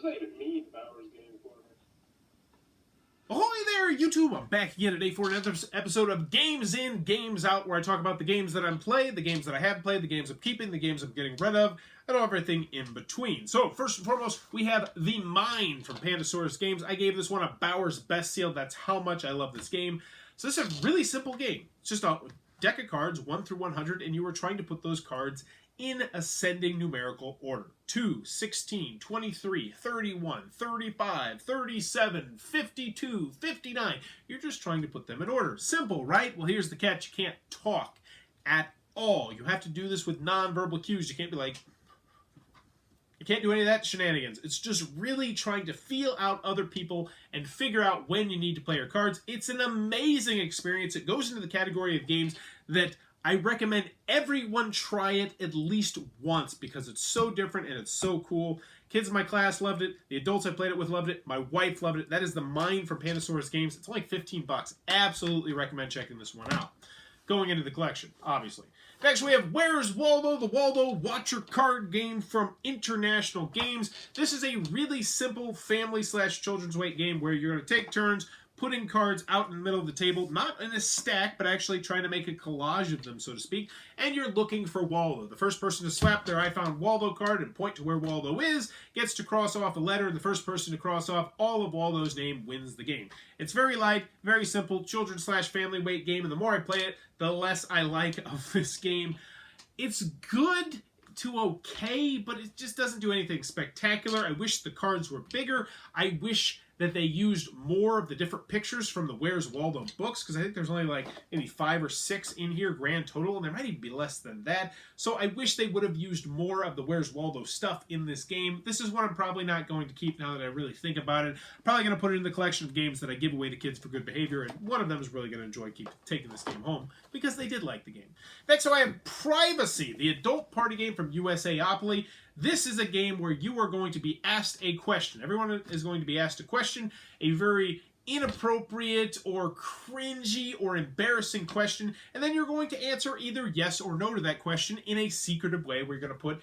not even need Bowers game for me. Ahoy there, YouTube! I'm back again today for another episode of Games In, Games Out, where I talk about the games that I'm playing, the games that I have played, the games I'm keeping, the games I'm getting rid of, and everything in between. So, first and foremost, we have The Mine from Pandasaurus Games. I gave this one a Bowers Best Seal. That's how much I love this game. So this is a really simple game. It's just a deck of cards, 1 through 100, and you are trying to put those cards in ascending numerical order. 2, 16, 23, 31, 35, 37, 52, 59. You're just trying to put them in order. Simple, right? Well, here's the catch. You can't talk at all. You have to do this with non-verbal cues. You can't be like... You can't do any of that shenanigans. It's just really trying to feel out other people and figure out when you need to play your cards. It's an amazing experience. It goes into the category of games that I recommend everyone try it at least once because it's so different and it's so cool. Kids in my class loved it. The adults I played it with loved it. My wife loved it. That is The Mine from Pandasaurus Games. It's only 15 bucks. Absolutely recommend checking this one out. Going into the collection, obviously. Next, we have Where's Waldo? The Waldo Watcher card game from International Games. This is a really simple family/children's weight game where you're going to take turns putting cards out in the middle of the table, not in a stack, but actually trying to make a collage of them, so to speak, and you're looking for Waldo. The first person to slap their I Found Waldo card and point to where Waldo is gets to cross off a letter, and the first person to cross off all of Waldo's name wins the game. It's very light, very simple, children/family weight game, and the more I play it, the less I like of this game. It's good to okay, but it just doesn't do anything spectacular. I wish the cards were bigger. I wish that they used more of the different pictures from the Where's Waldo books, because I think there's only like maybe 5 or 6 in here grand total, and there might even be less than that. So I wish they would have used more of the Where's Waldo stuff in this game. This is one I'm probably not going to keep now that I really think about it. I'm probably going to put it in the collection of games that I give away to kids for good behavior, and one of them is really going to enjoy taking this game home, because they did like the game. Next, so I have Privacy, the adult party game from USAopoly. This is a game where you are going to be asked a question. Everyone is going to be asked a question, a very inappropriate or cringy or embarrassing question, and then you're going to answer either yes or no to that question in a secretive way where you're going to put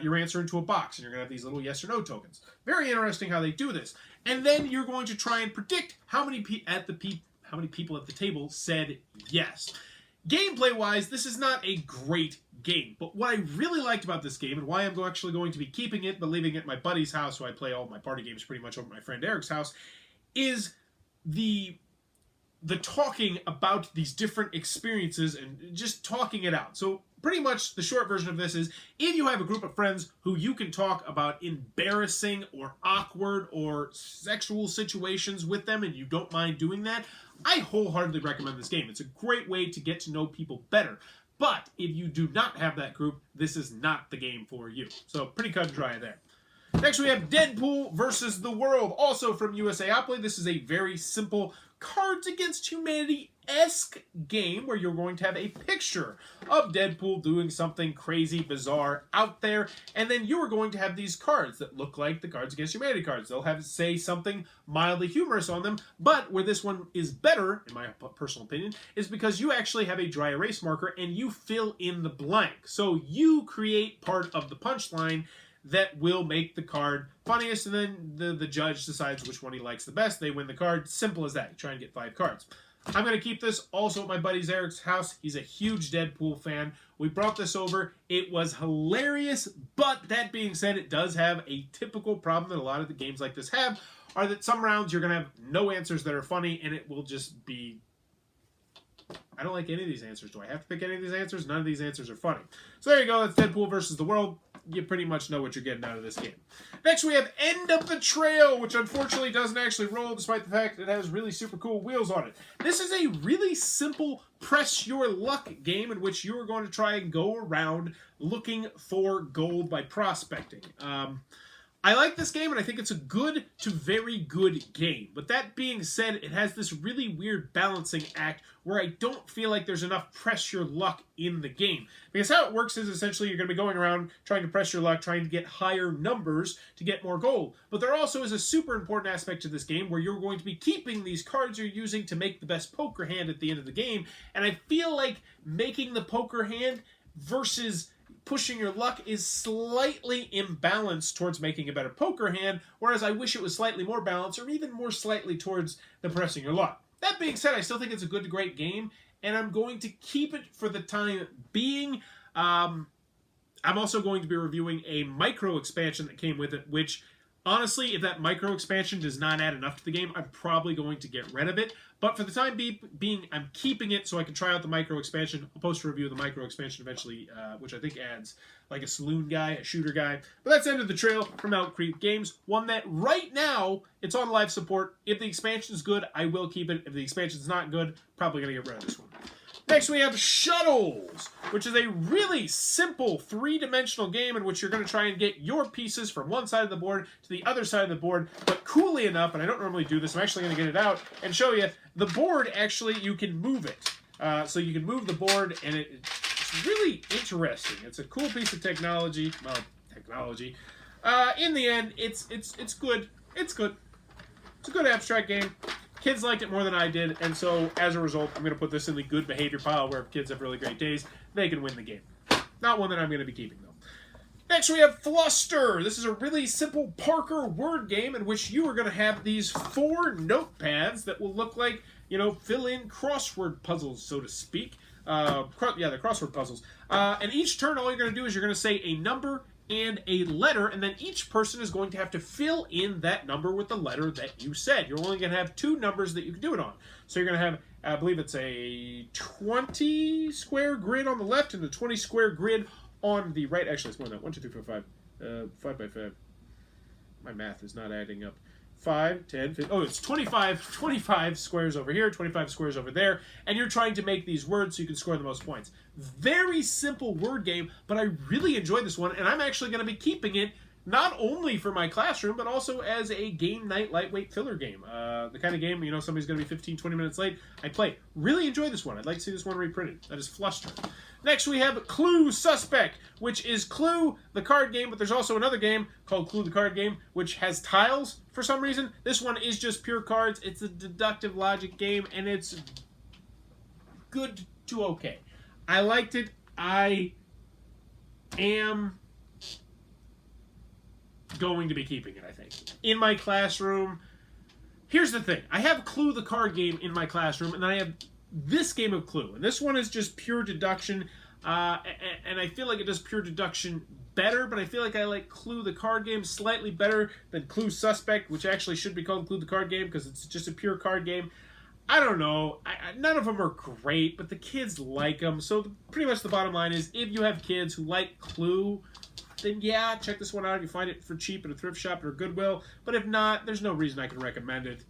your answer into a box, and you're going to have these little yes or no tokens. Very interesting how they do this. And then you're going to try and predict how many people at the table said yes. Gameplay-wise, this is not a great game, but what I really liked about this game, and why I'm actually going to be keeping it, but leaving it at my buddy's house, who I play all my party games pretty much over at my friend Eric's house, is the talking about these different experiences and just talking it out. So pretty much the short version of this is, if you have a group of friends who you can talk about embarrassing or awkward or sexual situations with them and you don't mind doing that, I wholeheartedly recommend this game. It's a great way to get to know people better. But if you do not have that group, this is not the game for you. So pretty cut and dry there. Next we have Deadpool versus the World, also from USAopoly. This is a very simple Cards Against Humanity-esque game where you're going to have a picture of Deadpool doing something crazy, bizarre out there, and then you are going to have these cards that look like the Cards Against Humanity cards. They'll have, say, something mildly humorous on them, but where this one is better, in my personal opinion, is because you actually have a dry erase marker and you fill in the blank. So you create part of the punchline that will make the card funniest, and then the judge decides which one he likes the best. They win the card. Simple as that. You try and get 5 cards. I'm going to keep this also at my buddy Eric's house. He's a huge Deadpool fan. We brought this over. It was hilarious, but that being said, it does have a typical problem that a lot of the games like this have, are that some rounds you're going to have no answers that are funny, and it will just be... I don't like any of these answers. Do I have to pick any of these answers? None of these answers are funny. So there you go. That's Deadpool versus the World. You pretty much know what you're getting out of this game. Next, we have End of the Trail, which unfortunately doesn't actually roll, despite the fact that it has really super cool wheels on it. This is a really simple press your luck game in which you are going to try and go around looking for gold by prospecting. I like this game, and I think it's a good to very good game. But that being said, it has this really weird balancing act where I don't feel like there's enough press your luck in the game. Because how it works is essentially you're going to be going around trying to press your luck, trying to get higher numbers to get more gold. But there also is a super important aspect to this game where you're going to be keeping these cards you're using to make the best poker hand at the end of the game. And I feel like making the poker hand versus pushing your luck is slightly imbalanced towards making a better poker hand, whereas I wish it was slightly more balanced or even more slightly towards the pressing your luck. That being said, I still think it's a good to great game, and I'm going to keep it for the time being. I'm also going to be reviewing a micro expansion that came with it, which, honestly, if that micro expansion does not add enough to the game, I'm probably going to get rid of it. But for the time being, I'm keeping it so I can try out the micro expansion. I'll post a review of the micro expansion eventually, which I think adds like a saloon guy, a shooter guy. But that's the end of the trail from Out Creep Games. One that right now, it's on live support. If the expansion is good, I will keep it. If the expansion is not good, probably going to get rid of this one. Next, we have Shuttles, which is a really simple three-dimensional game in which you're going to try and get your pieces from one side of the board to the other side of the board. But coolly enough, and I don't normally do this, I'm actually going to get it out and show you, the board, actually, you can move it. So you can move the board, and it's really interesting. It's a cool piece of technology. Well, technology. In the end, it's good. It's good. It's a good abstract game. Kids liked it more than I did, and so, as a result, I'm going to put this in the good behavior pile where if kids have really great days, they can win the game. Not one that I'm going to be keeping, though. Next, we have Fluster. This is a really simple Parker word game in which you are going to have these 4 notepads that will look like, fill-in crossword puzzles, so to speak. They're crossword puzzles. And each turn, all you're going to do is you're going to say a number and a letter, and then each person is going to have to fill in that number with the letter that you said. You're only going to have 2 numbers that you can do it on. So you're going to have, I believe it's a 20 square grid on the left and a 20 square grid on the right. Actually, it's more than that. 1, 2, 3, 4, 5. 5 by 5. My math is not adding up. 5, 10, 15. Oh, it's 25 squares over here, 25 squares over there, and you're trying to make these words so you can score the most points. Very simple word game, but I really enjoyed this one, and I'm actually going to be keeping it not only for my classroom, but also as a game night lightweight filler game. The kind of game, somebody's going to be 15, 20 minutes late. I play. Really enjoyed this one. I'd like to see this one reprinted. That is Fluster. Next, we have Clue Suspect, which is Clue, the card game, but there's also another game called Clue, the card game, which has tiles for some reason. This one is just pure cards. It's a deductive logic game, and it's good to okay. I liked it. I am going to be keeping it, I think. In my classroom, here's the thing. I have Clue, the card game, in my classroom, and then I have this game of Clue. And this one is just pure deduction, and I feel like it does pure deduction better, but I feel like I like Clue, the card game, slightly better than Clue Suspect, which actually should be called Clue, the card game, because it's just a pure card game. I don't know. None of them are great, but the kids like them. So pretty much the bottom line is, if you have kids who like Clue, then yeah, check this one out. You find it for cheap at a thrift shop or Goodwill. But if not, there's no reason I can recommend it.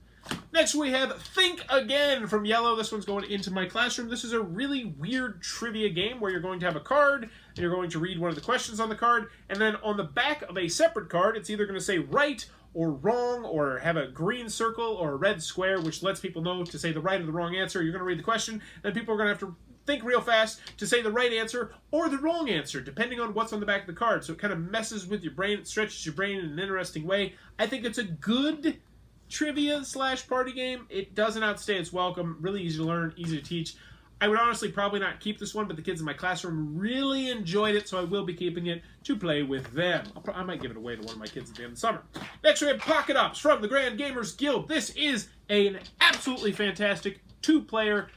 Next, we have Think Again from Yellow. This one's going into my classroom. This is a really weird trivia game where you're going to have a card, and you're going to read one of the questions on the card, and then on the back of a separate card, it's either going to say right or wrong, or have a green circle or a red square, which lets people know to say the right or the wrong answer. You're going to read the question, then people are going to have to think real fast to say the right answer or the wrong answer, depending on what's on the back of the card. So it kind of messes with your brain. It stretches your brain in an interesting way. I think it's a good trivia / party game. It doesn't outstay its welcome. Really easy to learn, easy to teach. I would honestly probably not keep this one, but the kids in my classroom really enjoyed it, so I will be keeping it to play with them. I might give it away to one of my kids at the end of the summer. Next, we have Pocket Ops from the Grand Gamers Guild. This is an absolutely fantastic 2-player,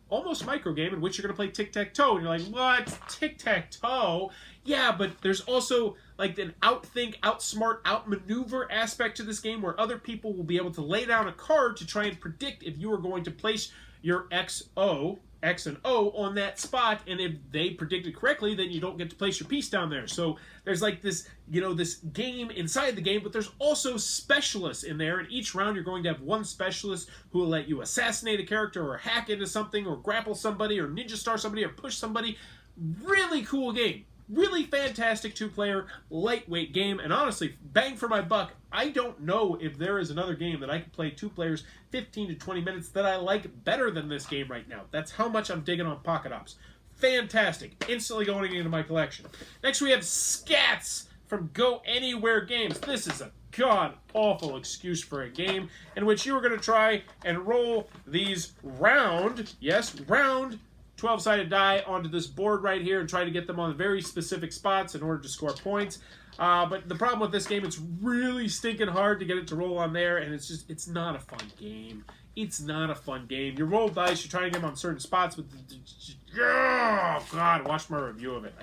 almost micro game in which you're going to play tic-tac-toe. And you're like, what? Tic-tac-toe? Yeah, but there's also like an outthink, outsmart, outmaneuver aspect to this game where other people will be able to lay down a card to try and predict if you are going to place your X and O on that spot, and if they predict it correctly, then you don't get to place your piece down there. So there's like this, this game inside the game, but there's also specialists in there, and each round you're going to have one specialist who will let you assassinate a character or hack into something or grapple somebody or ninja star somebody or push somebody. Really cool game. Really fantastic 2-player, lightweight game, and honestly, bang for my buck, I don't know if there is another game that I could play 2 players 15 to 20 minutes that I like better than this game right now. That's how much I'm digging on Pocket Ops. Fantastic. Instantly going into my collection. Next, we have Scats from Go Anywhere Games. This is a god-awful excuse for a game in which you are going to try and roll these round 12-sided die onto this board right here and try to get them on very specific spots in order to score points. But the problem with this game, it's really stinking hard to get it to roll on there, and it's not a fun game. It's not a fun game. You roll dice, you try to get them on certain spots, but oh god, watch my review of it.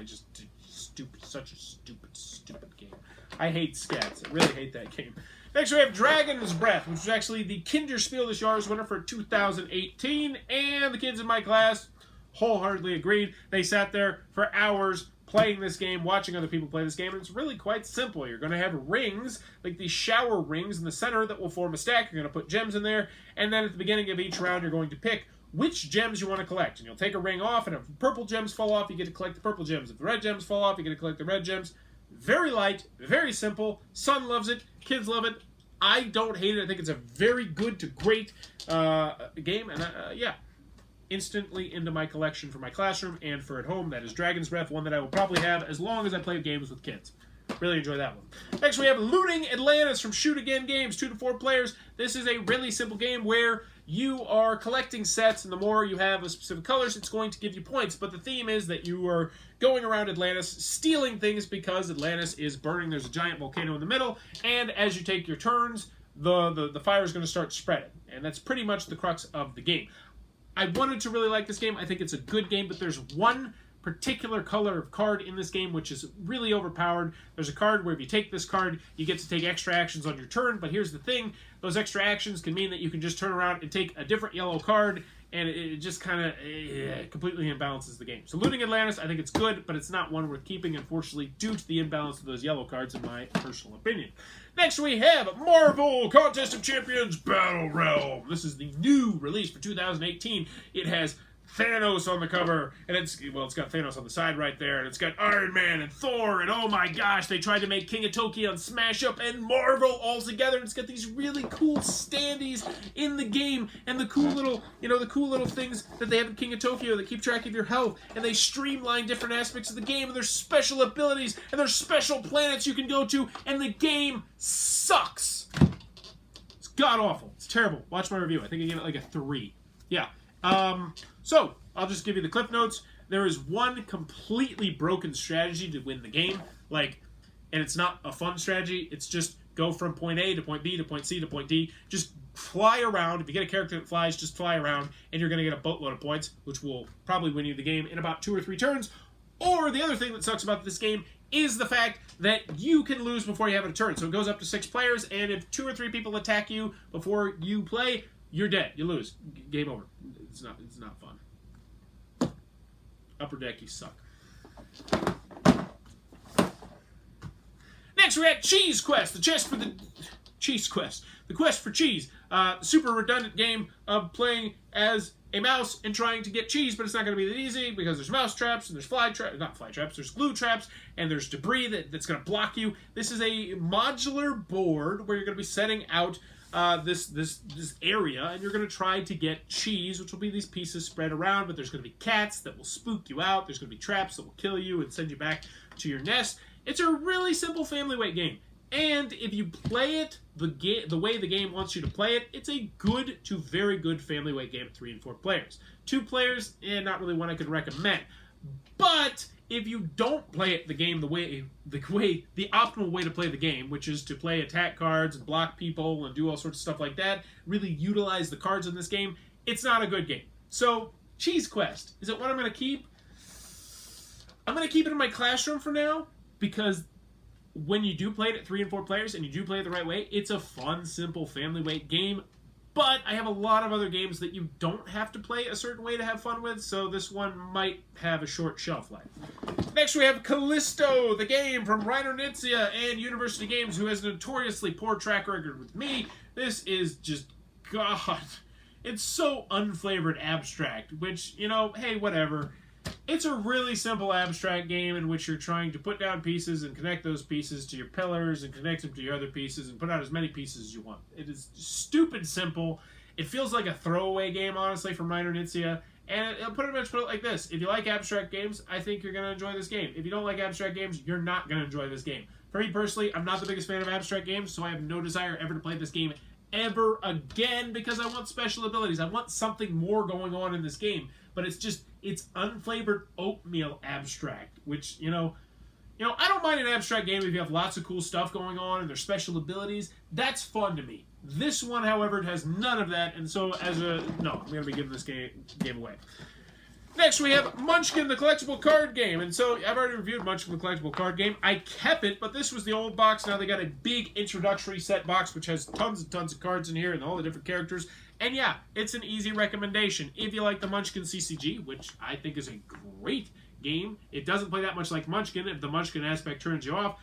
Such a stupid game. I hate scats. I really hate that game. Next we have Dragon's Breath, which was actually the Kinderspiel des Jahres winner for 2018, and the kids in my class wholeheartedly agreed. They sat there for hours playing this game, watching other people play this game, and it's really quite simple. You're going to have rings, like these shower rings in the center that will form a stack. You're going to put gems in there, and then at the beginning of each round, you're going to pick which gems you want to collect. And you'll take a ring off, and if purple gems fall off, you get to collect the purple gems. If the red gems fall off, you get to collect the red gems. Very light, very simple. Son loves it. Kids love it. I don't hate it. I think it's a very good to great game, and yeah. Instantly into my collection for my classroom and for at home. That is Dragon's Breath, one that I will probably have as long as I play games with kids. Really enjoy that one. Next we have Looting Atlantis from Shoot Again Games, 2 to 4 players. This is a really simple game where you are collecting sets, and the more you have of specific colors, it's going to give you points. But the theme is that you are going around Atlantis, stealing things because Atlantis is burning. There's a giant volcano in the middle, and as you take your turns, the fire is going to start spreading. And that's pretty much the crux of the game. I wanted to really like this game. I think it's a good game, but there's one particular color of card in this game which is really overpowered. There's a card where if you take this card, you get to take extra actions on your turn, but here's the thing. Those extra actions can mean that you can just turn around and take a different yellow card, and it just kind of completely imbalances the game. So Looting Atlantis, I think it's good, but it's not one worth keeping, unfortunately, due to the imbalance of those yellow cards, in my personal opinion. Next we have Marvel Contest of Champions Battle Realm. This is the new release for 2018. It has Thanos on the cover, and it's got Thanos on the side right there, and it's got Iron Man and Thor, and oh my gosh, they tried to make King of Tokyo and Smash Up and Marvel all together, and it's got these really cool standees in the game, and the cool little, the cool little things that they have in King of Tokyo that keep track of your health, and they streamline different aspects of the game, and there's special abilities, and there's special planets you can go to, and the game sucks. It's god-awful. It's terrible. Watch my review. I think I gave it like a 3. Yeah. So, I'll just give you the clip notes. There is one completely broken strategy to win the game, and it's not a fun strategy. It's just go from point A to point B to point C to point D. Just fly around. If you get a character that flies, just fly around, and you're going to get a boatload of points, which will probably win you the game in about 2 or 3 turns. Or the other thing that sucks about this game is the fact that you can lose before you have a turn. So it goes up to 6 players, and if 2 or 3 people attack you before you play, you're dead. You lose. Game over. It's not fun. Upper Deck, you suck. Next, we had Cheese Quest, the quest for cheese. Super redundant game of playing as a mouse and trying to get cheese, but it's not going to be that easy because there's mouse traps and there's there's glue traps and there's debris that's going to block you. This is a modular board where you're going to be setting out this area, and you're going to try to get cheese, which will be these pieces spread around, but there's going to be cats that will spook you out. There's going to be traps that will kill you and send you back to your nest. It's a really simple family weight game, and if you play it the way the game wants you to play it, it's a good to very good family weight game at 3 and 4 players. 2 players, not really one I could recommend. But if you don't play it the optimal way to play the game, which is to play attack cards and block people and do all sorts of stuff like that, really utilize the cards in this game, it's not a good game. So, Cheese Quest, is it what I'm going to keep? I'm going to keep it in my classroom for now, because when you do play it at 3 and 4 players and you do play it the right way, it's a fun, simple family weight game. But I have a lot of other games that you don't have to play a certain way to have fun with, so this one might have a short shelf life. Next we have Callisto, the game from Reiner Knizia and University Games, who has a notoriously poor track record with me. This is just, God, it's so unflavored abstract, which, hey, whatever. It's a really simple abstract game in which you're trying to put down pieces and connect those pieces to your pillars and connect them to your other pieces and put out as many pieces as you want. It is stupid simple. It feels like a throwaway game, honestly, from Reiner Knizia. And I'll pretty much put it like this. If you like abstract games, I think you're going to enjoy this game. If you don't like abstract games, you're not going to enjoy this game. For me personally, I'm not the biggest fan of abstract games, so I have no desire ever to play this game ever again because I want special abilities. I want something more going on in this game. but it's unflavored oatmeal abstract, which, I don't mind an abstract game if you have lots of cool stuff going on and there's special abilities. That's fun to me. This one, however, has none of that, and so I'm going to be giving this game away. Next, we have Munchkin, the collectible card game. And so, I've already reviewed Munchkin, the collectible card game. I kept it, but this was the old box. Now they got a big introductory set box, which has tons and tons of cards in here and all the different characters. And yeah, it's an easy recommendation. If you like the Munchkin CCG, which I think is a great game, it doesn't play that much like Munchkin. If the Munchkin aspect turns you off,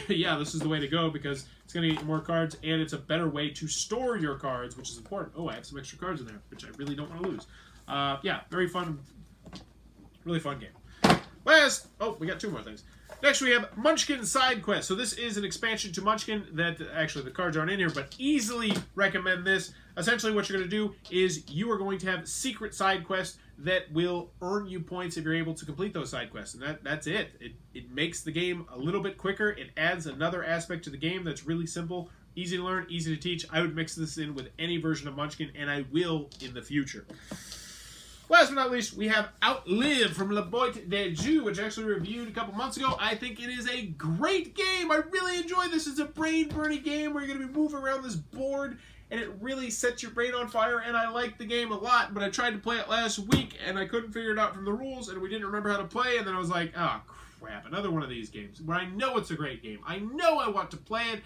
yeah, this is the way to go because it's going to get you more cards, and it's a better way to store your cards, which is important. Oh, I have some extra cards in there, which I really don't want to lose. Yeah, very fun, really fun game. We got two more things. Next, we have Munchkin Side Quest. So this is an expansion to Munchkin that, actually, the cards aren't in here, but easily recommend this. Essentially, what you're going to do is you are going to have secret side quests that will earn you points if you're able to complete those side quests. And that's it. It makes the game a little bit quicker. It adds another aspect to the game that's really simple, easy to learn, easy to teach. I would mix this in with any version of Munchkin, and I will in the future. Last but not least, we have Outlive from La Boîte de Jeux, which I actually reviewed a couple months ago. I think it is a great game. I really enjoy this. It's a brain-burning game where you're going to be moving around this board, and it really sets your brain on fire, and I like the game a lot, but I tried to play it last week, and I couldn't figure it out from the rules, and we didn't remember how to play, and then I was like, oh, crap, another one of these games where I know it's a great game. I know I want to play it,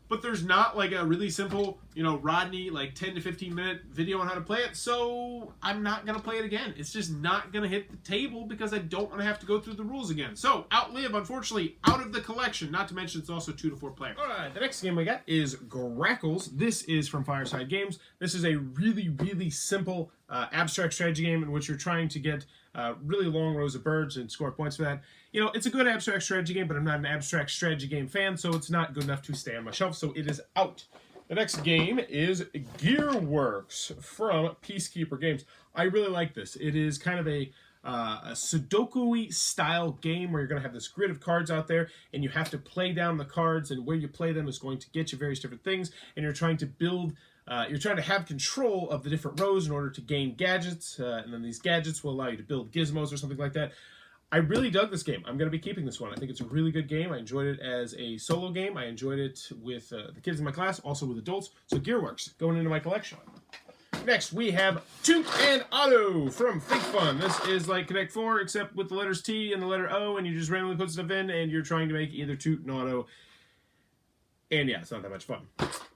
but there's not like a really simple, Rodney, like 10 to 15 minute video on how to play it, so I'm not going to play it again. It's just not going to hit the table because I don't want to have to go through the rules again. So, Outlive, unfortunately, out of the collection, not to mention it's also 2 to 4 player. Alright, the next game we got is Reckles. This is from Fireside Games. This is a really, really simple abstract strategy game in which you're trying to get really long rows of birds and score points for that. It's a good abstract strategy game, but I'm not an abstract strategy game fan, so it's not good enough to stay on my shelf, so it is out. The next game is Gearworks from Peacekeeper Games. I really like this. It is kind of a Sudoku-y style game where you're going to have this grid of cards out there, and you have to play down the cards, and where you play them is going to get you various different things, and you're trying to build... you're trying to have control of the different rows in order to gain gadgets, and then these gadgets will allow you to build gizmos or something like that. I really dug this game. I'm going to be keeping this one. I think it's a really good game. I enjoyed it as a solo game. I enjoyed it with the kids in my class, also with adults. So Gearworks, going into my collection. Next, we have Toot and Auto from Think Fun. This is like Connect 4, except with the letters T and the letter O, and you just randomly put stuff in, and you're trying to make either Toot and Auto. And yeah, it's not that much fun.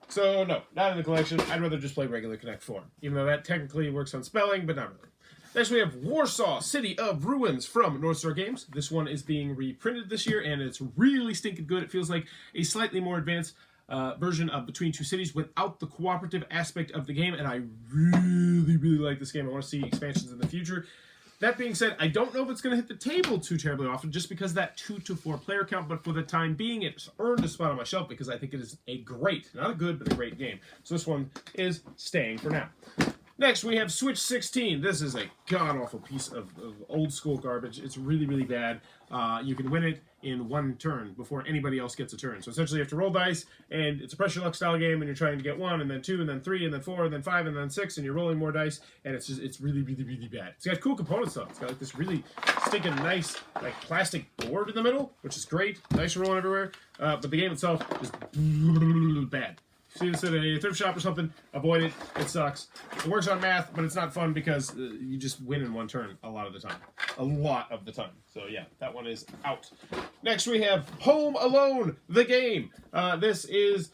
So no, not in the collection. I'd rather just play regular Connect 4, even though that technically works on spelling, but not really. Next, we have Warsaw, City of Ruins from North Star Games. This one is being reprinted this year, and it's really stinking good. It feels like a slightly more advanced version of Between Two Cities without the cooperative aspect of the game, and I really, really like this game. I want to see expansions in the future. That being said, I don't know if it's going to hit the table too terribly often just because that 2 to 4 player count, but for the time being, it's earned a spot on my shelf because I think it is a great, not a good, but a great game. So this one is staying for now. Next, we have Switch 16. This is a god-awful piece of old-school garbage. It's really, really bad. You can win it in one turn before anybody else gets a turn. So essentially, you have to roll dice, and it's a pressure luck style game, and you're trying to get 1, and then 2, and then 3, and then 4, and then 5, and then 6, and you're rolling more dice, and it's really, really, really bad. It's got cool components, though. It's got like this really stinking nice like plastic board in the middle, which is great. Dice rolling everywhere. But the game itself is bad. See this at a thrift shop or something, avoid it. It sucks. It works on math, but it's not fun because you just win in one turn a lot of the time. A lot of the time. So yeah, that one is out. Next we have Home Alone, the game. This is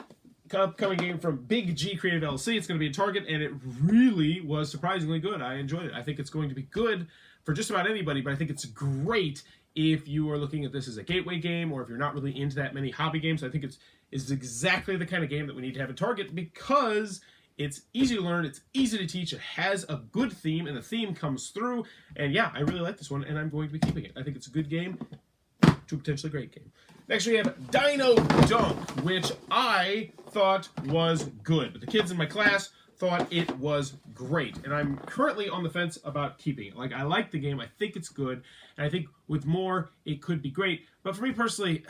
an upcoming game from Big G Creative LLC. It's going to be in Target, and it really was surprisingly good. I enjoyed it. I think it's going to be good for just about anybody, but I think it's great if you are looking at this as a gateway game or if you're not really into that many hobby games. I think it's exactly the kind of game that we need to have at Target because it's easy to learn, it's easy to teach, it has a good theme, and the theme comes through. And yeah, I really like this one, and I'm going to be keeping it. I think it's a good game to a potentially great game. Next we have Dino Joe, which I thought was good, but the kids in my class thought it was great, and I'm currently on the fence about keeping it. Like, I like the game, I think it's good, and I think with more, it could be great. But for me personally,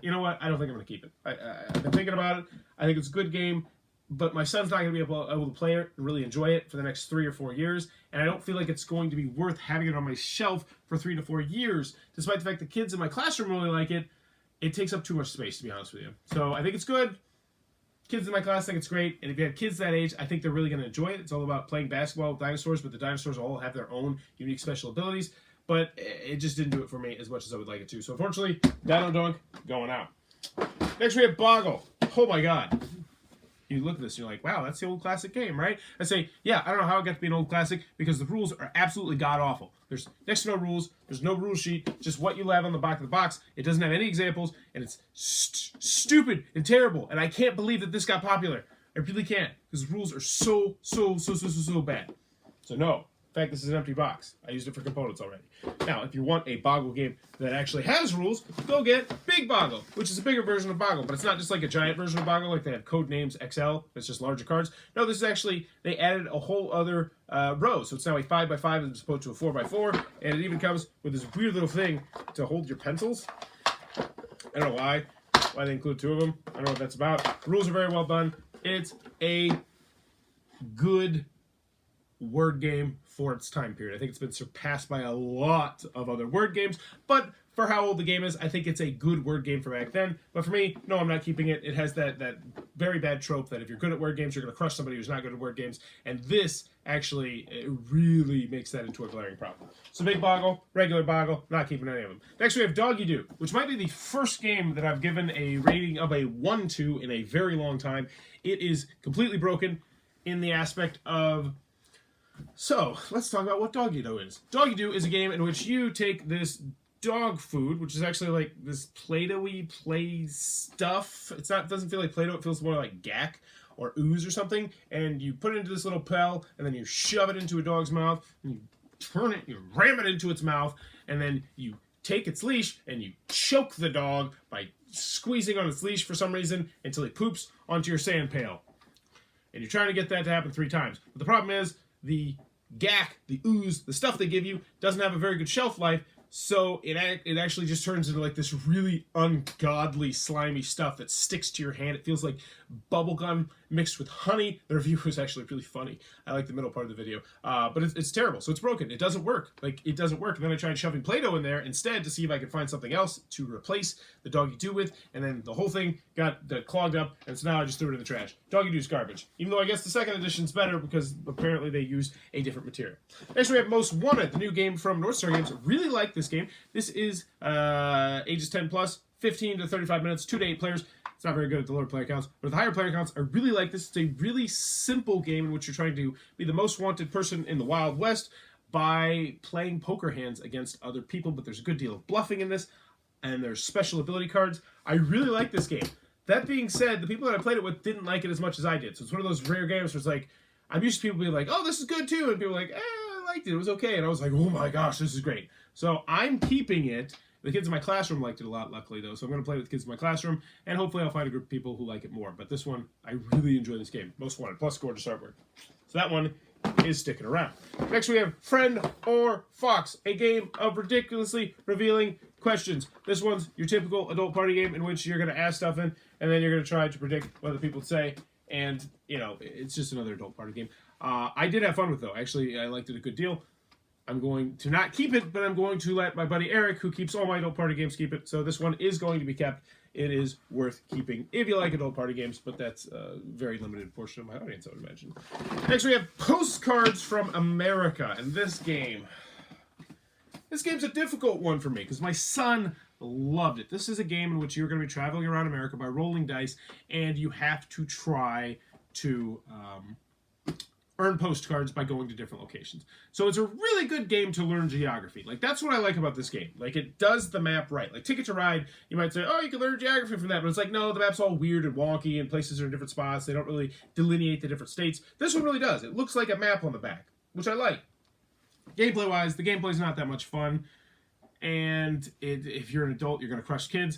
you know what? I don't think I'm going to keep it. I've been thinking about it. I think it's a good game, but my son's not going to be able to play it and really enjoy it for the next 3 or 4 years, and I don't feel like it's going to be worth having it on my shelf for 3 to 4 years, despite the fact the kids in my classroom really like it. It takes up too much space, to be honest with you. So I think it's good. Kids in my class think it's great, and if you have kids that age, I think they're really going to enjoy it. It's all about playing basketball with dinosaurs, but the dinosaurs all have their own unique special abilities, but it just didn't do it for me as much as I would like it to. So unfortunately, Dino Joe going out. Next we have Boggle. Oh my god. You look at this and you're like, wow, that's the old classic game, right? I say, yeah, I don't know how it got to be an old classic because the rules are absolutely god-awful. There's next to no rules. There's no rule sheet. Just what you have on the back of the box. It doesn't have any examples, and it's stupid and terrible, and I can't believe that this got popular. I really can't, because the rules are so bad. So no. In fact, this is an empty box. I used it for components already. Now, if you want a Boggle game that actually has rules, go get Big Boggle, which is a bigger version of Boggle, but it's not just like a giant version of Boggle, like they have code names XL, it's just larger cards. No, this is actually, they added a whole other row, so it's now a 5x5 as opposed to a 4x4, and it even comes with this weird little thing to hold your pencils. I don't know why they include 2 of them. I don't know what that's about. The rules are very well done. It's a good word game for its time period. I think it's been surpassed by a lot of other word games, but for how old the game is, I think it's a good word game for back then. But for me, no, I'm not keeping it. It has that very bad trope that if you're good at word games, you're going to crush somebody who's not good at word games, and this actually really makes that into a glaring problem. So Big Boggle, regular Boggle, not keeping any of them. Next we have Doggy Doo, which might be the first game that I've given a rating of a 1 to in a very long time. It is completely broken in the aspect of... So, let's talk about what Doggy Doo is. Doggy Doo is a game in which you take this dog food, which is actually like this Play-Doh-y play stuff. It doesn't feel like Play-Doh, it feels more like gack or ooze or something, and you put it into this little pail, and then you shove it into a dog's mouth, and you turn it, you ram it into its mouth, and then you take its leash, and you choke the dog by squeezing on its leash for some reason until he poops onto your sand pail. And you're trying to get that to happen 3 times. But the problem is, the gack, the ooze, the stuff they give you doesn't have a very good shelf life, so it actually just turns into like this really ungodly, slimy stuff that sticks to your hand. It feels like bubblegum mixed with honey. The review was actually really funny. I like the middle part of the video. But it's terrible, so it's broken. It doesn't work. It doesn't work. And then I tried shoving Play-Doh in there instead to see if I could find something else to replace the Doggy Doo with, and then the whole thing got clogged up, and so now I just threw it in the trash. Doggy Doo's garbage. Even though I guess the second edition's better because apparently they used a different material. Next we have Most Wanted, the new game from North Star Games. Really like this game. This is ages 10 plus, 15 to 35 minutes, 2 to 8 players. It's not very good at the lower player counts, but at the higher player counts, I really like this. It's a really simple game in which you're trying to be the most wanted person in the Wild West by playing poker hands against other people, but there's a good deal of bluffing in this, and there's special ability cards. I really like this game. That being said, the people that I played it with didn't like it as much as I did, so it's one of those rare games where it's like, I'm used to people being like, oh, this is good too, and people are like, I liked it, it was okay, and I was like, oh my gosh, this is great. So I'm keeping it. The kids in my classroom liked it a lot, luckily, though, so I'm going to play with the kids in my classroom, and hopefully I'll find a group of people who like it more. But this one, I really enjoy this game. Most Wanted, plus gorgeous artwork. So that one is sticking around. Next we have Friend or Fox, a game of ridiculously revealing questions. This one's your typical adult party game in which you're going to ask stuff in, and then you're going to try to predict what the people say, and, you know, it's just another adult party game. I did have fun with it, though. Actually, I liked it a good deal. I'm going to not keep it, but I'm going to let my buddy Eric, who keeps all my adult party games, keep it. So this one is going to be kept. It is worth keeping if you like adult party games, but that's a very limited portion of my audience, I would imagine. Next we have Postcards from America, and this game's a difficult one for me because my son loved it. This is a game in which you're going to be traveling around America by rolling dice, and you have to try to earn postcards by going to different locations. So it's a really good game to learn geography. Like, that's what I like about this game. Like, it does the map right. Like, Ticket to Ride, you might say, oh, you can learn geography from that. But it's like, no, the map's all weird and wonky, and places are in different spots. They don't really delineate the different states. This one really does. It looks like a map on the back, which I like. Gameplay-wise, the gameplay's not that much fun. And if you're an adult, you're going to crush kids.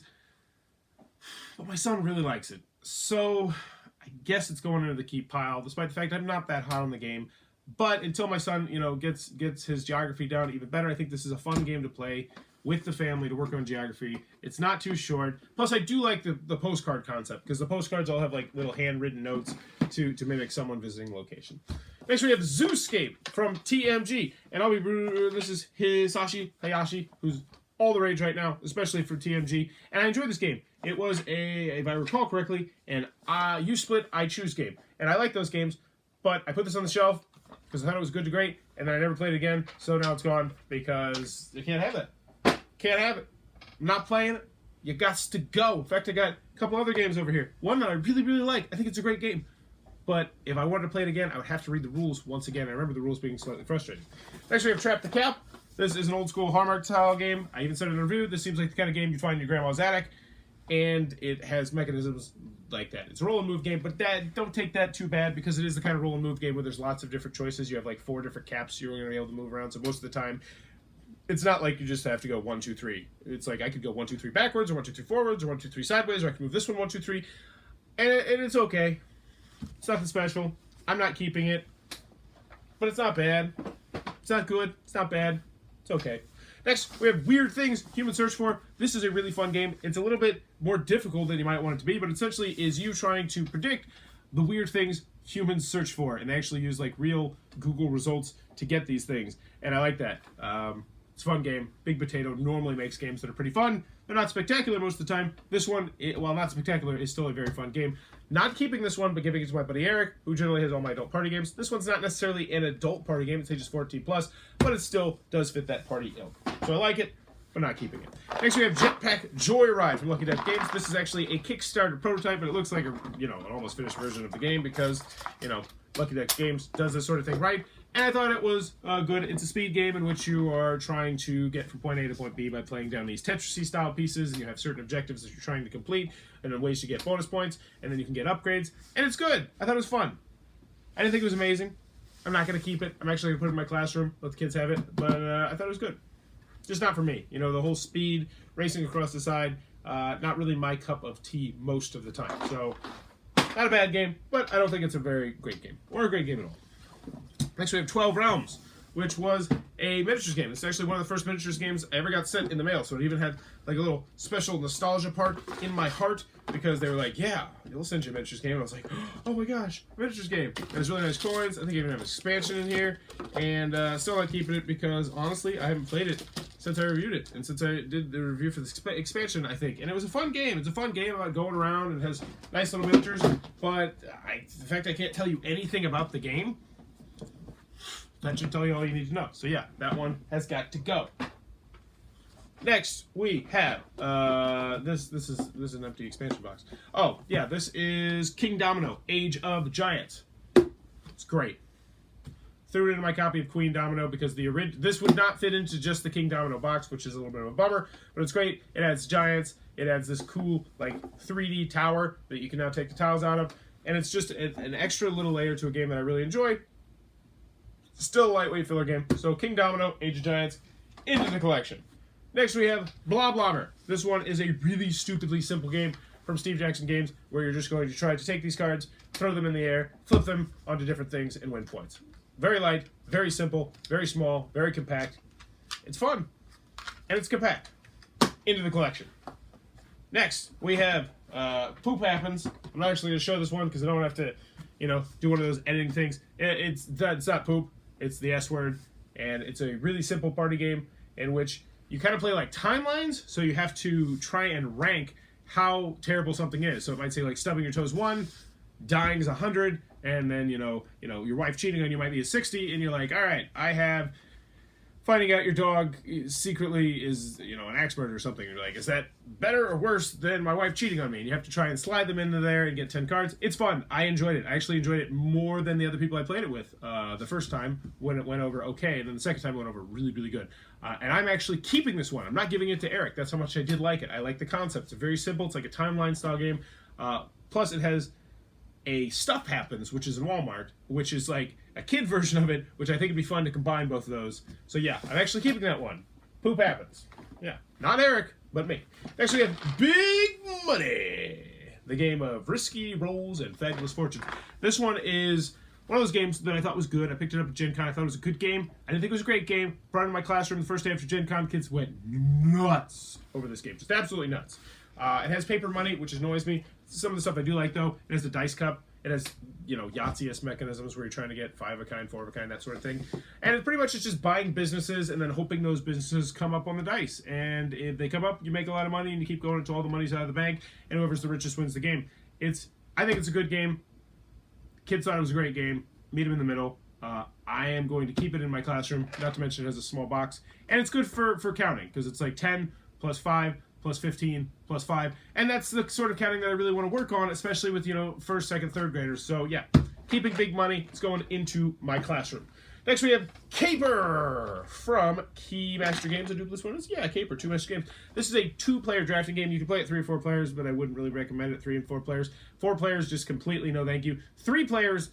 But my son really likes it. So I guess it's going into the keep pile, despite the fact I'm not that hot on the game. But until my son, gets his geography down even better, I think this is a fun game to play with the family to work on geography. It's not too short. Plus, I do like the postcard concept because the postcards all have like little handwritten notes to mimic someone visiting location. Next, we have Zooscape from TMG, and this is Hisashi Hayashi, who's all the rage right now, especially for TMG. And I enjoyed this game. It was if I recall correctly, an you split, I choose game, and I like those games. But I put this on the shelf because I thought it was good to great, and then I never played it again, so now it's gone because you can't have that. Can't have it. I'm not playing it. You got to go. In fact, I got a couple other games over here. One that I really, really like. I think it's a great game. But if I wanted to play it again, I would have to read the rules once again. I remember the rules being slightly frustrating. Next, we have Trap the Cap. This is an old-school Hallmark-style game. I even said in a review, this seems like the kind of game you'd find in your grandma's attic, and it has mechanisms like that. It's a roll and move game, but don't take that too bad because it is the kind of roll and move game where there's lots of different choices. You have like 4 different caps you're going to be able to move around. So most of the time, it's not like you just have to go 1, 2, 3. It's like I could go 1, 2, 3 backwards, or 1, 2, 3 forwards, or 1, 2, 3 sideways, or I can move this one 1, 2, 3, and it's okay. It's nothing special. I'm not keeping it, but it's not bad. It's not good. It's not bad. It's okay. Next, we have Weird Things Humans Search For. This is a really fun game. It's a little bit more difficult than you might want it to be, but essentially is you trying to predict the weird things humans search for, and they actually use like real Google results to get these things, and I like that. It's a fun game. Big Potato normally makes games that are pretty fun. They're not spectacular most of the time. This one, while not spectacular, is still a very fun game. Not keeping this one, but giving it to my buddy Eric, who generally has all my adult party games. This one's not necessarily an adult party game. It's ages 14+, but it still does fit that party ilk. So I like it, but not keeping it. Next, we have Jetpack Joyride from Lucky Duck Games. This is actually a Kickstarter prototype, but it looks like an almost finished version of the game because, Lucky Duck Games does this sort of thing right. And I thought it was good. It's a speed game in which you are trying to get from point A to point B by playing down these Tetris-y style pieces, and you have certain objectives that you're trying to complete, and then ways to get bonus points, and then you can get upgrades. And it's good. I thought it was fun. I didn't think it was amazing. I'm not going to keep it. I'm actually going to put it in my classroom, let the kids have it, but I thought it was good. Just not for me. The whole speed, racing across the side, not really my cup of tea most of the time. So, not a bad game, but I don't think it's a very great game, or a great game at all. Next, we have 12 Realms, which was a miniatures game. It's actually one of the first miniatures games I ever got sent in the mail, so it even had like a little special nostalgia part in my heart because they were like, yeah, we'll send you a miniatures game. And I was like, oh my gosh, miniatures game. And there's really nice coins. I think I even have an expansion in here, and still not keeping it because, honestly, I haven't played it since I reviewed it, and since I did the review for the expansion, I think. And it was a fun game. It's a fun game about going around and has nice little miniatures, but the fact I can't tell you anything about the game, that should tell you all you need to know. So yeah, that one has got to go. Next, we have this is an empty expansion box. Oh yeah, this is King Domino: Age of Giants. It's great. Threw it into my copy of Queen Domino because this would not fit into just the King Domino box, which is a little bit of a bummer. But it's great. It adds giants. It adds this cool like 3D tower that you can now take the tiles out of, and it's just an extra little layer to a game that I really enjoy. Still a lightweight filler game. So King Domino, Age of Giants, into the collection. Next we have Blob Lobber. This one is a really stupidly simple game from Steve Jackson Games where you're just going to try to take these cards, throw them in the air, flip them onto different things, and win points. Very light, very simple, very small, very compact. It's fun. And it's compact. Into the collection. Next, we have Poop Happens. I'm not actually going to show this one because I don't have to, do one of those editing things. It's not poop. It's the S word. And it's a really simple party game in which you kind of play like timelines. So you have to try and rank how terrible something is. So it might say like stubbing your toes 1, dying is 100, and then, your wife cheating on you might be a 60, and you're like, all right, I have finding out your dog secretly is, an axe murderer or something. You're like, is that better or worse than my wife cheating on me? And you have to try and slide them into there and get 10 cards. It's fun. I enjoyed it. I actually enjoyed it more than the other people I played it with the first time when it went over okay, and then the second time it went over really, really good. And I'm actually keeping this one. I'm not giving it to Eric. That's how much I did like it. I like the concept. It's very simple. It's like a timeline-style game. Plus, it has a Stuff Happens, which is in Walmart, which is like a kid version of it, which I think would be fun to combine both of those. So yeah, I'm actually keeping that one. Poop Happens. Yeah, not Eric, but me. Next we have Big Money, the game of risky rolls and fabulous fortunes. This one is one of those games that I thought was good. I picked it up at Gen Con. I thought it was a good game. I didn't think it was a great game. Brought it in my classroom the first day after Gen Con. Kids went nuts over this game. Just absolutely nuts. It has paper money, which annoys me. Some of the stuff I do like, though. It has the dice cup. It has, Yahtzee-esque mechanisms where you're trying to get 5 of a kind, 4 of a kind, that sort of thing. And it pretty much is just buying businesses and then hoping those businesses come up on the dice. And if they come up, you make a lot of money and you keep going until all the money's out of the bank. And whoever's the richest wins the game. I think it's a good game. Kids thought it was a great game. Meet them in the middle. I am going to keep it in my classroom. Not to mention it has a small box. And it's good for counting because it's like 10 plus 5 plus 15 plus 5. And that's the sort of counting that I really want to work on, especially with, first, second, third graders. So, yeah, keeping big money. It's going into my classroom. Next, we have Caper from Keymaster Games. I do this one. Yeah, Caper, Keymaster Games. This is a 2-player drafting game. You can play it 3 or 4 players, but I wouldn't really recommend it 3 and 4 players. 4 players, just completely no thank you. 3 players,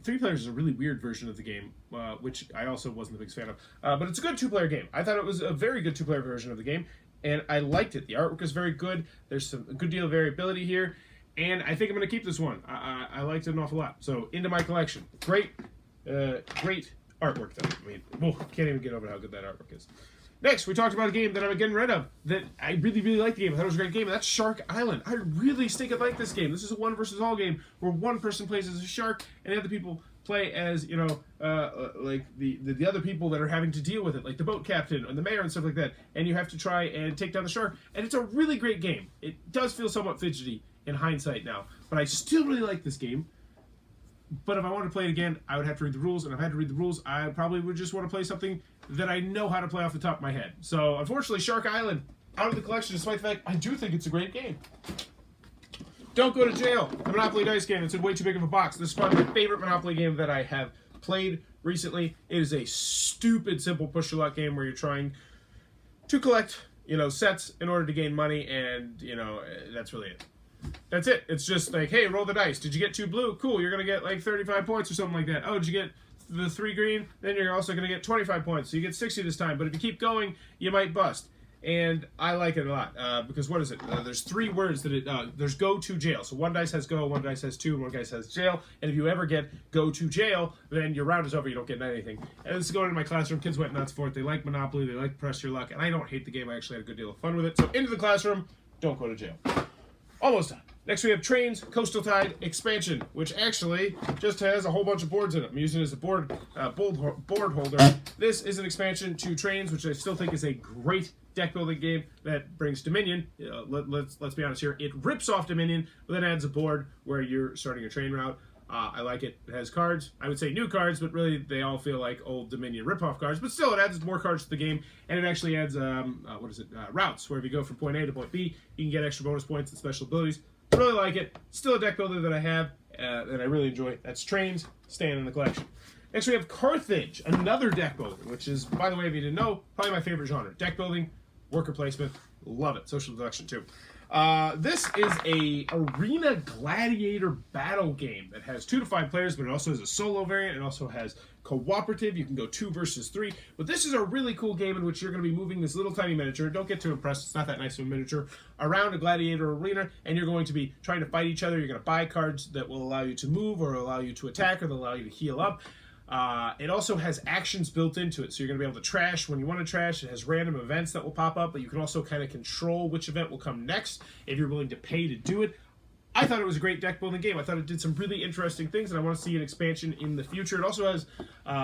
3 players is a really weird version of the game, which I also wasn't the biggest fan of. But it's a good 2-player game. I thought it was a very good 2-player version of the game, and I liked it. The artwork is very good. There's a good deal of variability here, and I think I'm going to keep this one. I liked it an awful lot. So, into my collection. Great artwork, though. I mean, can't even get over how good that artwork is. Next, we talked about a game that I'm getting rid of that I really, really liked the game. I thought it was a great game, and that's Shark Island. I really stink like this game. This is a 1 versus all game where one person plays as a shark and the other people play as, like the other people that are having to deal with it, like the boat captain and the mayor and stuff like that. And you have to try and take down the shark. And it's a really great game. It does feel somewhat fidgety in hindsight now, but I still really like this game. But if I wanted to play it again, I would have to read the rules, and if I had to read the rules, I probably would just want to play something that I know how to play off the top of my head. So, unfortunately, Shark Island, out of the collection, despite the fact I do think it's a great game. Don't Go to Jail, a Monopoly dice game. It's in way too big of a box. This is probably my favorite Monopoly game that I have played recently. It is a stupid, simple push-your-luck game where you're trying to collect, sets in order to gain money, and, that's really it. That's it. It's just like, hey, roll the dice. Did you get 2 blue? Cool, you're going to get like 35 points or something like that. Oh, did you get the 3 green? Then you're also going to get 25 points. So you get 60 this time. But if you keep going, you might bust. And I like it a lot because what is it? There's 3 words that there's go to jail. So 1 dice has go, 1 dice has 2, and 1 dice has jail. And if you ever get go to jail, then your round is over. You don't get anything. And this is going into my classroom. Kids went nuts for it. They like Monopoly. They like Press Your Luck. And I don't hate the game. I actually had a good deal of fun with it. So into the classroom. Don't go to jail. Almost done. Next we have Trains Coastal Tide Expansion, which actually just has a whole bunch of boards in it. I'm using it as a board holder. This is an expansion to Trains, which I still think is a great deck building game that brings Dominion. Let's be honest here. It rips off Dominion, but then adds a board where you're starting a train route. I like it. It has cards. I would say new cards, but really they all feel like old Dominion rip-off cards. But still, it adds more cards to the game, and it actually adds, routes, where if you go from point A to point B, you can get extra bonus points and special abilities. I really like it. Still a deck builder that I have, that I really enjoy. That's Trains, staying in the collection. Next we have Carthage, another deck builder, which is, by the way, if you didn't know, probably my favorite genre. Deck building, worker placement, love it. Social deduction, too. This is a arena gladiator battle game that has 2 to 5 players, but it also has a solo variant. It also has cooperative. You can go 2 versus 3. But this is a really cool game in which you're going to be moving this little tiny miniature. Don't get too impressed. It's not that nice of a miniature. Around a gladiator arena, and you're going to be trying to fight each other. You're going to buy cards that will allow you to move or allow you to attack or they'll allow you to heal up. It also has actions built into it, so you're going to be able to trash when you want to trash. It has random events that will pop up, but you can also kind of control which event will come next if you're willing to pay to do it. I thought it was a great deck building game. I thought it did some really interesting things, and I want to see an expansion in the future. It also has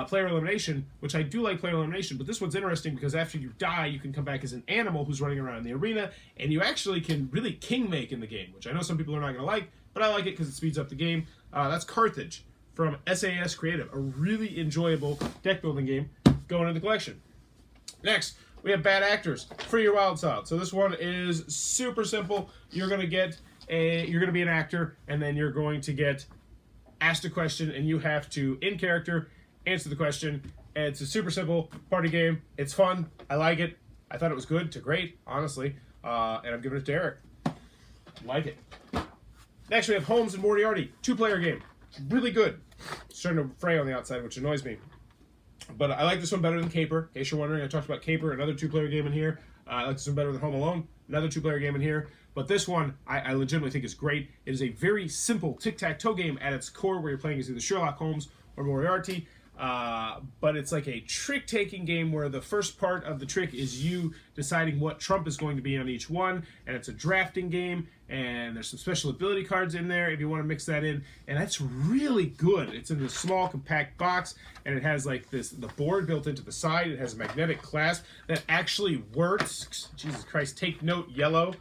player elimination, which I do like player elimination, but this one's interesting because after you die, you can come back as an animal who's running around the arena, and you actually can really king make in the game, which I know some people are not going to like, but I like it because it speeds up the game. That's Carthage from SAS Creative, a really enjoyable deck building game going in the collection. Next, we have Bad Actors, Free Your Wild Child. So this one is super simple. You're going to be an actor, and then you're going to get asked a question, and you have to, in character, answer the question. And it's a super simple party game. It's fun. I like it. I thought it was good to great, honestly. And I'm giving it to Eric. Like it. Next, we have Holmes and Moriarty, 2-player game. Really good. It's starting to fray on the outside, which annoys me. But I like this one better than Caper. In case you're wondering, I talked about Caper, another 2-player game in here. I like this one better than Home Alone, another 2-player game in here. But this one, I legitimately think is great. It is a very simple tic-tac-toe game at its core, where you're playing as either Sherlock Holmes or Moriarty. But it's like a trick-taking game where the first part of the trick is you deciding what trump is going to be on each one, and it's a drafting game, and there's some special ability cards in there if you want to mix that in, and that's really good. It's in a small, compact box, and it has like the board built into the side. It has a magnetic clasp that actually works. Jesus Christ, take note, yellow.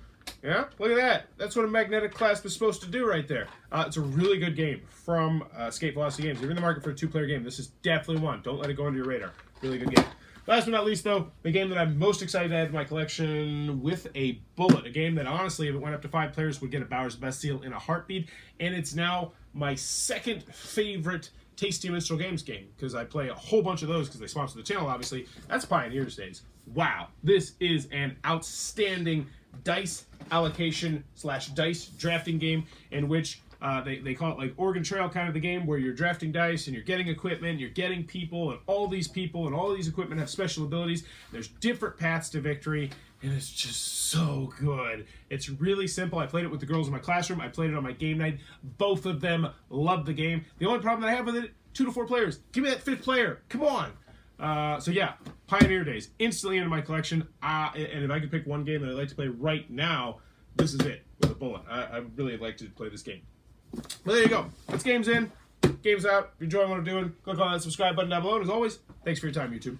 Yeah, look at that. That's what a magnetic clasp is supposed to do right there. It's a really good game from Escape Velocity Games. If you're in the market for a 2-player game, this is definitely one. Don't let it go under your radar. Really good game. Last but not least, though, the game that I'm most excited to add to my collection, With a Bullet. A game that, honestly, if it went up to 5 players, would get a Bowers Best Seal in a heartbeat. And it's now my second favorite Tasty Minstrel Games game, because I play a whole bunch of those because they sponsor the channel, obviously. That's Pioneers Days. Wow. This is an outstanding dice allocation / dice drafting game in which they call it like Oregon Trail kind of the game, where you're drafting dice and you're getting equipment, you're getting people, and all these people and all these equipment have special abilities. There's different paths to victory, and it's just so good. It's really simple. I played it with the girls in my classroom. I played it on my game night. Both of them loved the game. The only problem that I have with it, 2 to 4 players. Give me that 5th player. Come on. So yeah, Pioneer Days, instantly into my collection. And if I could pick one game that I'd like to play right now, this is it, With a Bullet. I really like to play this game. Well, there you go. That's games in, games out. If you're enjoying what I'm doing, click on that subscribe button down below. And as always, thanks for your time, YouTube.